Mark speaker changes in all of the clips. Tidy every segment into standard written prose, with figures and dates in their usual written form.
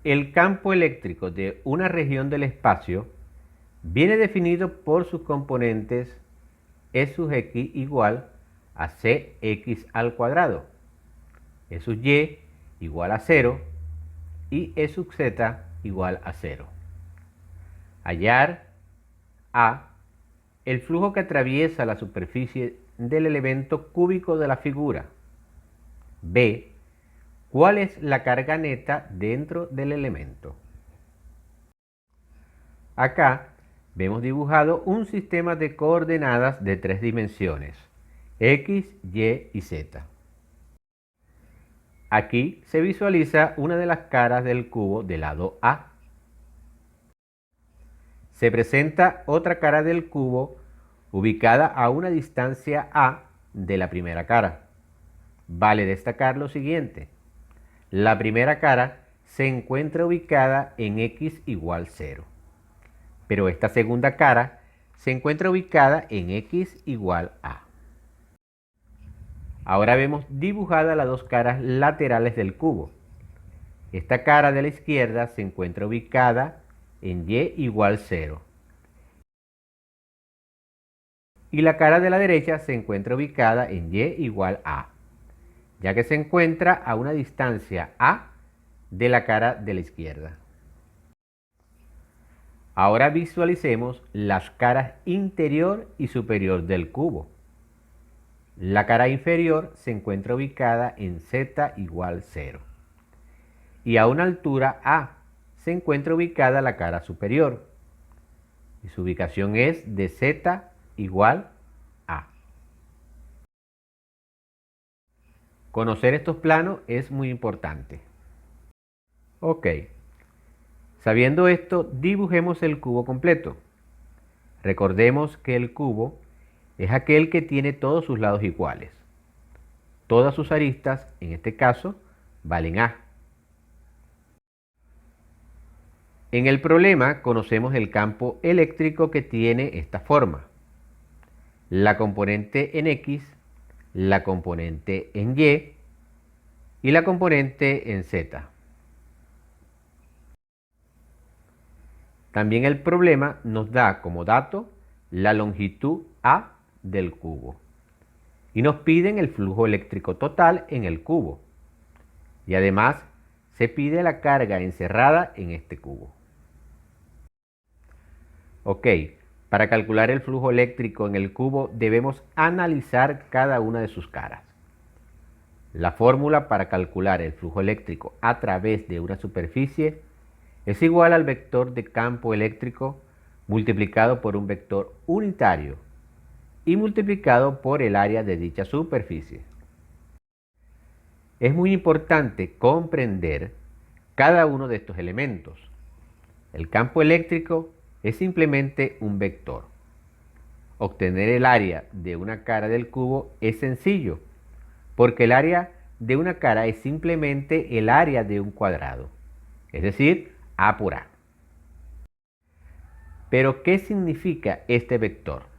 Speaker 1: El campo eléctrico de una región del espacio viene definido por sus componentes E sub x igual a cx al cuadrado, E sub y igual a 0 y E sub z igual a 0. Hallar a el flujo que atraviesa la superficie del elemento cúbico de la figura. B. ¿Cuál es la carga neta dentro del elemento? Acá vemos dibujado un sistema de coordenadas de 3 dimensiones, X, Y y Z. Aquí se visualiza una de las caras del cubo del lado A. Se presenta otra cara del cubo ubicada a una distancia A de la primera cara. Vale destacar lo siguiente. La primera cara se encuentra ubicada en X igual 0. Pero esta segunda cara se encuentra ubicada en X igual A. Ahora vemos dibujadas las dos caras laterales del cubo. Esta cara de la izquierda se encuentra ubicada en Y igual 0. Y la cara de la derecha se encuentra ubicada en Y igual A, ya que se encuentra a una distancia A de la cara de la izquierda. Ahora visualicemos las caras interior y superior del cubo. La cara inferior se encuentra ubicada en Z igual 0. Y a una altura A se encuentra ubicada la cara superior. Y su ubicación es de Z igual A. Conocer estos planos es muy importante. Ok. Sabiendo esto, dibujemos el cubo completo. Recordemos que el cubo es aquel que tiene todos sus lados iguales. Todas sus aristas, en este caso, valen A. En el problema conocemos el campo eléctrico que tiene esta forma. La componente en X, la componente en Y y la componente en Z. También el problema nos da como dato la longitud A del cubo. Y nos piden el flujo eléctrico total en el cubo. Y además se pide la carga encerrada en este cubo. Ok, para calcular el flujo eléctrico en el cubo debemos analizar cada una de sus caras. La fórmula para calcular el flujo eléctrico a través de una superficie es igual al vector de campo eléctrico multiplicado por un vector unitario y multiplicado por el área de dicha superficie. Es muy importante comprender cada uno de estos elementos. El campo eléctrico es simplemente un vector. Obtener el área de una cara del cubo es sencillo, porque el área de una cara es simplemente el área de un cuadrado, es decir, A por A. Pero, ¿qué significa este vector?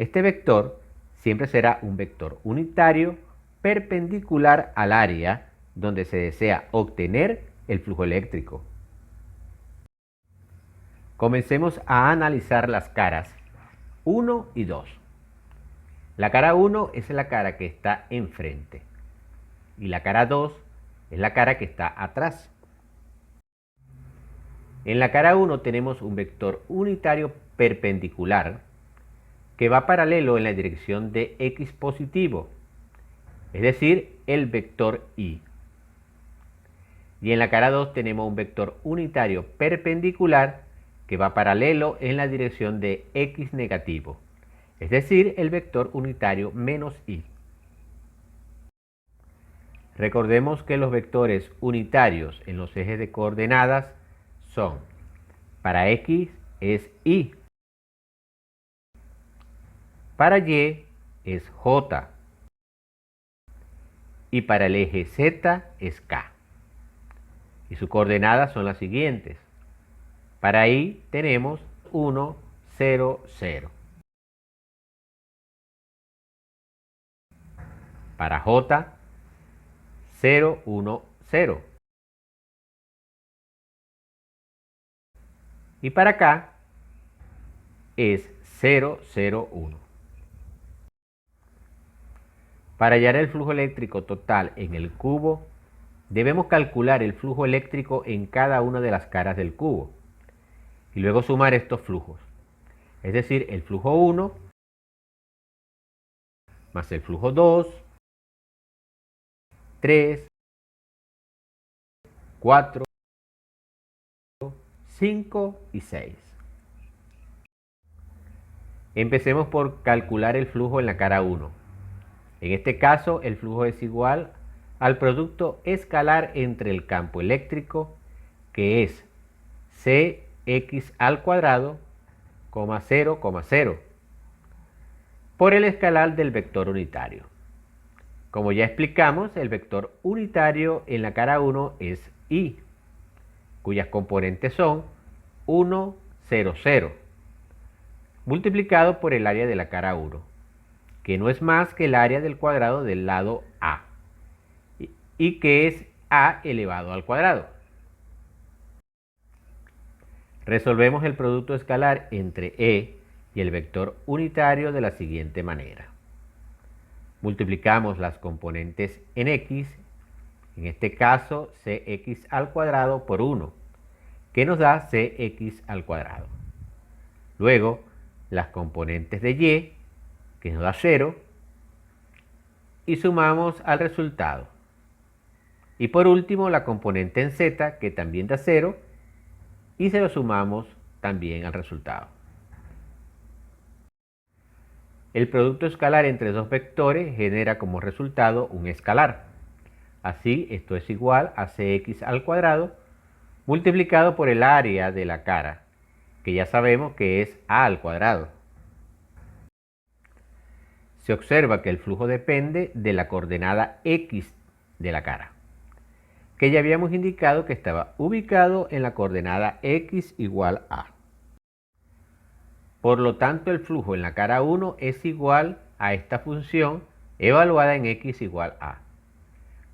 Speaker 1: Este vector siempre será un vector unitario perpendicular al área donde se desea obtener el flujo eléctrico. Comencemos a analizar las caras 1 y 2. La cara 1 es la cara que está enfrente y la cara 2 es la cara que está atrás. En la cara 1 tenemos un vector unitario perpendicular que va paralelo en la dirección de x positivo, es decir, el vector y. Y en la cara 2 tenemos un vector unitario perpendicular que va paralelo en la dirección de x negativo, es decir, el vector unitario menos y. Recordemos que los vectores unitarios en los ejes de coordenadas son, para x es y, para y es j y para el eje z es k. Y sus coordenadas son las siguientes. Para y tenemos 1, 0, 0. Para j, 0, 1, 0. Y para acá es 0,01. Para hallar el flujo eléctrico total en el cubo, debemos calcular el flujo eléctrico en cada una de las caras del cubo y luego sumar estos flujos. Es decir, el flujo 1 más el flujo 2, 3, 4, 5 y 6. Empecemos por calcular el flujo en la cara 1. En este caso, el flujo es igual al producto escalar entre el campo eléctrico, que es Cx al cuadrado, 0, 0, por el escalar del vector unitario. Como ya explicamos, el vector unitario en la cara 1 es y, cuyas componentes son 1, 0, 0, multiplicado por el área de la cara 1, que no es más que el área del cuadrado del lado A, y que es A elevado al cuadrado. Resolvemos el producto escalar entre E y el vector unitario de la siguiente manera. Multiplicamos las componentes en X, en este caso Cx al cuadrado por 1, que nos da Cx al cuadrado. Luego, las componentes de Y, que nos da 0, y sumamos al resultado. Y por último, la componente en Z, que también da 0, y se lo sumamos también al resultado. El producto escalar entre dos vectores genera como resultado un escalar. Así, esto es igual a Cx al cuadrado multiplicado por el área de la cara, que ya sabemos que es A al cuadrado. Se observa que el flujo depende de la coordenada X de la cara, que ya habíamos indicado que estaba ubicado en la coordenada X igual A. Por lo tanto, el flujo en la cara 1 es igual a esta función evaluada en X igual A,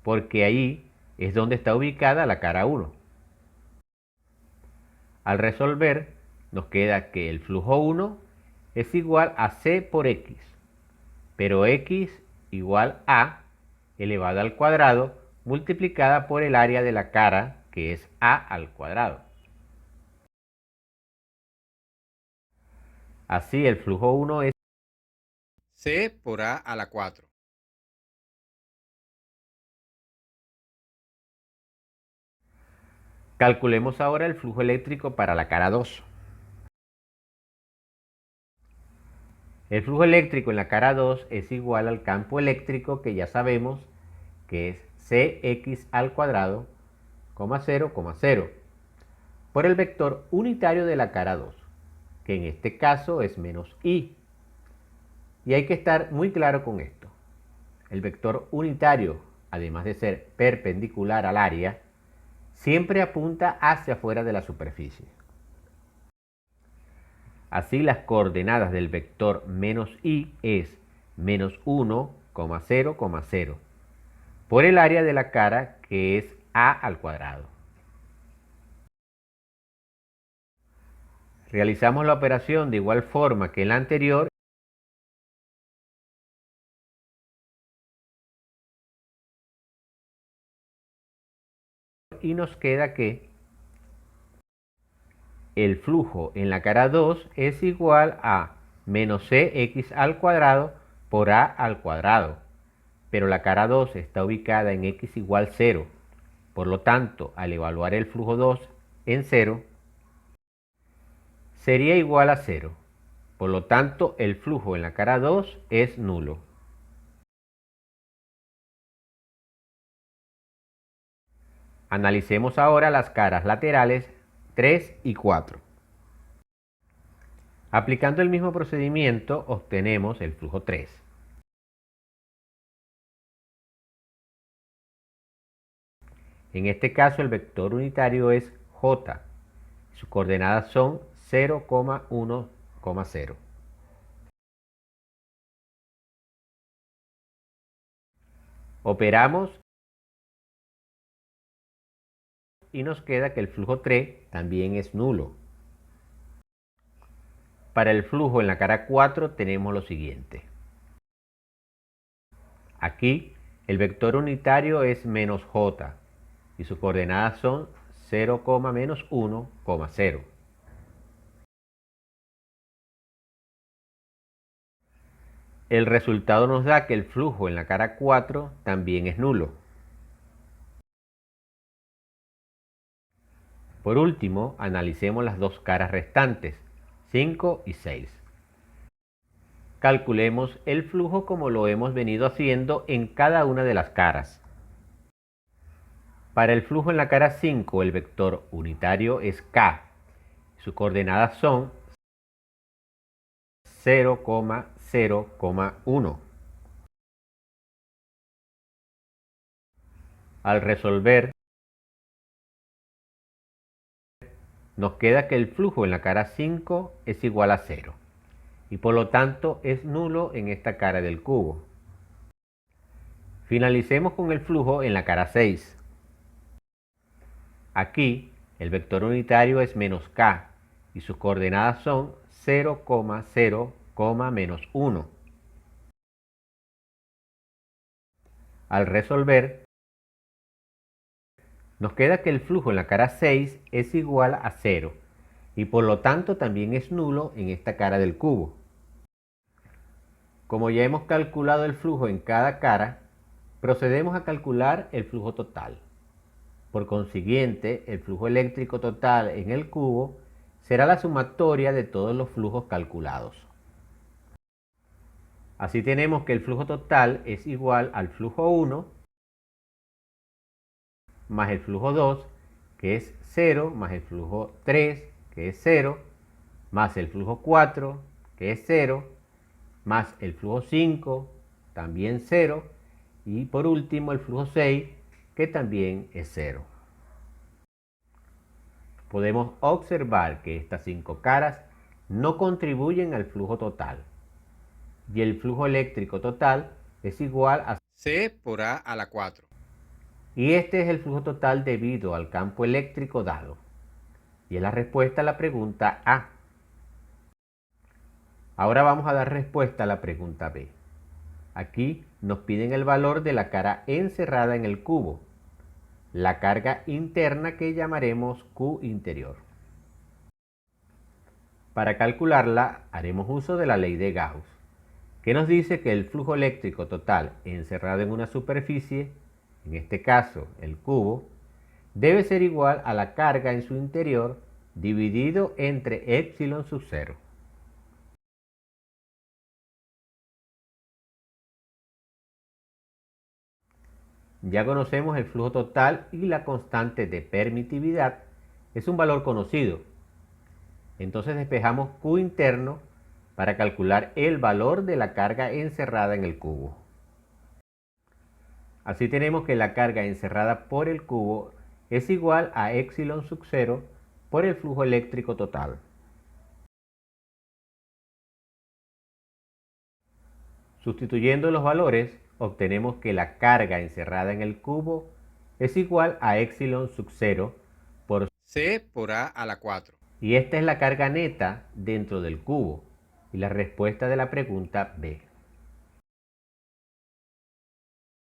Speaker 1: porque ahí es donde está ubicada la cara 1. Al resolver, nos queda que el flujo 1 es igual a C por X, pero X igual a elevado al cuadrado multiplicada por el área de la cara, que es A al cuadrado. Así, el flujo 1 es
Speaker 2: C por A a la 4.
Speaker 1: Calculemos ahora el flujo eléctrico para la cara 2. El flujo eléctrico en la cara 2 es igual al campo eléctrico, que ya sabemos que es Cx al cuadrado, 0, 0, por el vector unitario de la cara 2, que en este caso es menos i. Y hay que estar muy claro con esto. El vector unitario, además de ser perpendicular al área, siempre apunta hacia afuera de la superficie. Así, las coordenadas del vector menos i es menos 1, 0, 0, por el área de la cara, que es a al cuadrado. Realizamos la operación de igual forma que en la anterior y nos queda que el flujo en la cara 2 es igual a menos Cx al cuadrado por A al cuadrado, pero la cara 2 está ubicada en X igual 0. Por lo tanto, al evaluar el flujo 2 en 0, sería igual a 0. Por lo tanto, el flujo en la cara 2 es nulo. Analicemos ahora las caras laterales 3 y 4. Aplicando el mismo procedimiento, obtenemos el flujo 3. En este caso, el vector unitario es J. Sus coordenadas son 0, 1, 0. Operamos y nos queda que el flujo 3 también es nulo. Para el flujo en la cara 4 tenemos lo siguiente. Aquí el vector unitario es menos j y sus coordenadas son 0, menos 1, 0. El resultado nos da que el flujo en la cara 4 también es nulo. Por último, analicemos las dos caras restantes, 5 y 6. Calculemos el flujo como lo hemos venido haciendo en cada una de las caras. Para el flujo en la cara 5, el vector unitario es k. Sus coordenadas son 0, 0, 1. Al resolver, nos queda que el flujo en la cara 5 es igual a 0 y por lo tanto es nulo en esta cara del cubo. Finalicemos con el flujo en la cara 6. Aquí el vector unitario es menos k y sus coordenadas son 0, 0, menos 1. Al resolver, nos queda que el flujo en la cara 6 es igual a 0 y por lo tanto también es nulo en esta cara del cubo. Como ya hemos calculado el flujo en cada cara, procedemos a calcular el flujo total. Por consiguiente, el flujo eléctrico total en el cubo será la sumatoria de todos los flujos calculados. Así tenemos que el flujo total es igual al flujo 1 más el flujo 2, que es 0, más el flujo 3, que es 0, más el flujo 4, que es 0, más el flujo 5, también 0, y por último el flujo 6, que también es 0. Podemos observar que estas 5 caras no contribuyen al flujo total, y el flujo eléctrico total es igual a
Speaker 2: C por A a la 4.
Speaker 1: Y este es el flujo total debido al campo eléctrico dado. Y es la respuesta a la pregunta A. Ahora vamos a dar respuesta a la pregunta B. Aquí nos piden el valor de la cara encerrada en el cubo, la carga interna que llamaremos Q interior. Para calcularla haremos uso de la ley de Gauss, que nos dice que el flujo eléctrico total encerrado en una superficie, en este caso el cubo, debe ser igual a la carga en su interior dividido entre epsilon sub 0. Ya conocemos el flujo total y la constante de permitividad es un valor conocido. Entonces despejamos Q interno para calcular el valor de la carga encerrada en el cubo. Así tenemos que la carga encerrada por el cubo es igual a epsilon sub 0 por el flujo eléctrico total. Sustituyendo los valores, obtenemos que la carga encerrada en el cubo es igual a epsilon sub 0 por
Speaker 2: C por A a la 4.
Speaker 1: y esta es la carga neta dentro del cubo y la respuesta de la pregunta B.